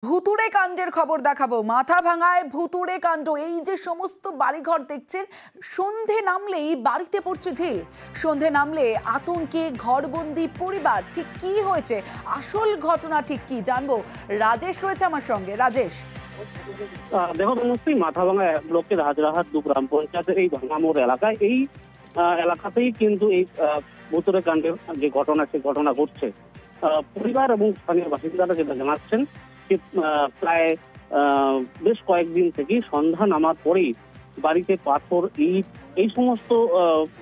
ভুতুড়ে কাণ্ডের খবর দেখাবো। মাথা ভাঙায় ভুতুড়ে কাণ্ড। এই যে সমস্ত বাড়িঘর দেখছেন, সন্ধে নামলেই বাড়িতে পড়ছে ঢিল। সন্ধে নামলে আতঙ্কে ঘরবন্দি পরিবার। ঠিক কি হয়েছে, আসল ঘটনা ঠিক কি জানবো। রাজেশ রয়েছে আমার সঙ্গে। রাজেশ, দেখো তনুশ্রী, মাথাভাঙা এক ব্লকের রাজরাহাট 2 গ্রাম পঞ্চায়েতের এই ভাঙামোড় এলাকায় এলাকাতেই কিন্তু এই ভুতুড়ে কাণ্ডের যে ঘটনা, সেই ঘটনা ঘটছে। পরিবার এবং স্থানীয় বাসিন্দারা যেটা জানাচ্ছেন যে প্রায় বেশ কয়েকদিন থেকেই সন্ধ্যা নামার পরেই বাড়িতে পাথর, ইট এই সমস্ত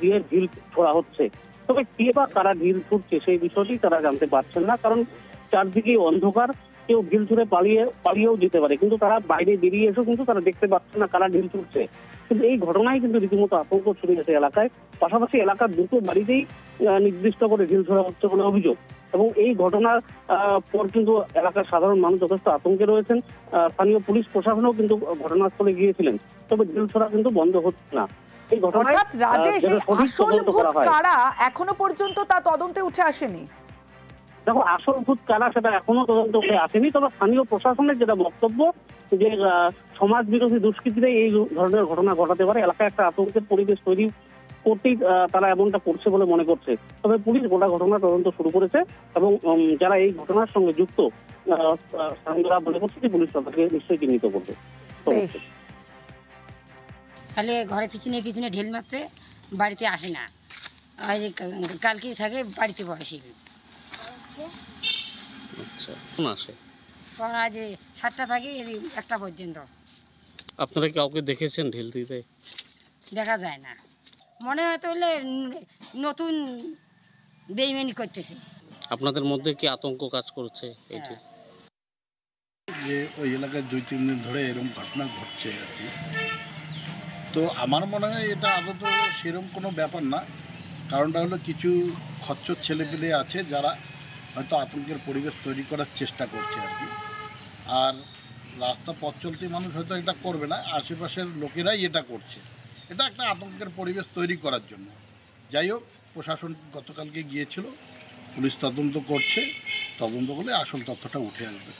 দিয়ে ঢিল ছোড়া হচ্ছে। তবে কে বা কারা ঢিল ছুটছে সেই বিষয়টি তারা জানতে পারছেন না, কারণ চারদিকে অন্ধকার। কেউ ঢিল ছুড়ে পালিয়েও যেতে পারে, কিন্তু তারা বাইরে বেরিয়ে এসেও কিন্তু তারা দেখতে পাচ্ছে না কারা ঢিল ছুটছে। কিন্তু এই ঘটনায় কিন্তু রীতিমতো আতঙ্ক ছড়িয়েছে এলাকায়। পাশাপাশি এলাকার দুটো বাড়িতেই নির্দিষ্ট করে ঢিল ছোড়া হচ্ছে বলে অভিযোগ। এবং এই ঘটনার পর কিন্তু এলাকার সাধারণ মানুষ যথেষ্ট আতঙ্কে রয়েছেন। স্থানীয় পুলিশ প্রশাসনও কিন্তু ঘটনাস্থলে গিয়েছিলেন, তবে ঢিল ছোড়া কিন্তু বন্ধ হচ্ছে না। এই ঘটনায় রাজেশ, আসল ভূত কারা এখনো পর্যন্ত তা তদন্তে উঠে আসেনি। দেখো, আসল ভূত কারা সেটা এখনো তদন্ত হয়ে আসেনি। তবে স্থানীয় প্রশাসনের যেটা বক্তব্য, যে সমাজ বিরোধী দুষ্কৃতীরা এই ধরনের ঘটনা ঘটাতে পারে, এলাকায় একটা আতঙ্কের পরিবেশ তৈরি করতেই তারা এমনটা করছে বলে মনে করছে। তবে পুলিশ গোটা ঘটনা তদন্ত শুরু করেছে এবং যারা এই ঘটনার সঙ্গে যুক্ত স্থানীয়রা মনে করছে যে পুলিশ তাদেরকে নিশ্চয়ই চিহ্নিত করবে। তাহলে ঘরে পিছনে পিছনে ঢিল মারছে, বাড়িতে আসে না। কালকে থাকে বাড়িতে বসে। আজ 7টা থেকে 1টা পর্যন্ত। আপনারা কাউকে দেখেছেন ঢিল দিতে? দেখা যায় না, মনে হয় তাহলে নতুন বেইমানি করতেছে। আপনাদের মধ্যে কি আতঙ্ক কাজ করছে? এটি যে ওই এলাকায় 2-3 দিন ধরে এরকম ঘটনা ঘটছে আর কি। তো আমার মনে হয় এটা আদত সেরকম কোনো ব্যাপার না। কারণটা হলো কিছু খচ্চর ছেলেপেলে আছে যারা হয়তো আতঙ্কের পরিবেশ তৈরি করার চেষ্টা করছে আর কি। আর রাস্তা পথ চলতি মানুষ হয়তো এটা করবে না, আশেপাশের লোকেরাই এটা করছে। এটা একটা আতঙ্কের পরিবেশ তৈরি করার জন্য। যাই হোক, প্রশাসন গতকালকে গিয়েছিল, পুলিশ তদন্ত করছে, তদন্ত করলে আসল তথ্যটা উঠে আসবে।